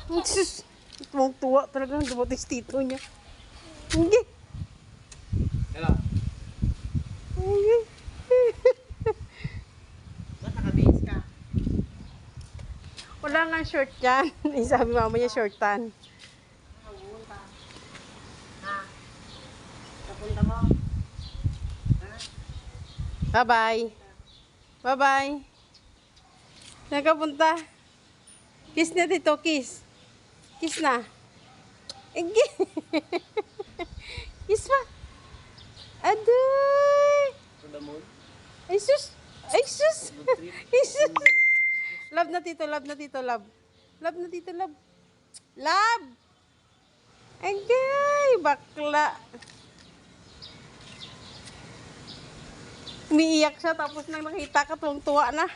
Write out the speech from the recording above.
Sus, tuwang-tuwa talaga nang dumating si tito niya. Hindi. Hello. Hindi. Ba't nakabihis ka? Wala nga short yan. Sabi mama niya shortan. Nakapunta. Ha? Kapunta mo? Ha? Bye-bye. Bye-bye. Nakapunta. Kiss na dito, kiss. Kiss na. Kiss pa. Adoy. To the moon? Ay sus. Ay sus. Ay sus. Love na tito, love na tito, love. Love na tito, love. Love. Agay, bakla. Umiiyak siya tapos nang nakita ka tuwang-tuwa na.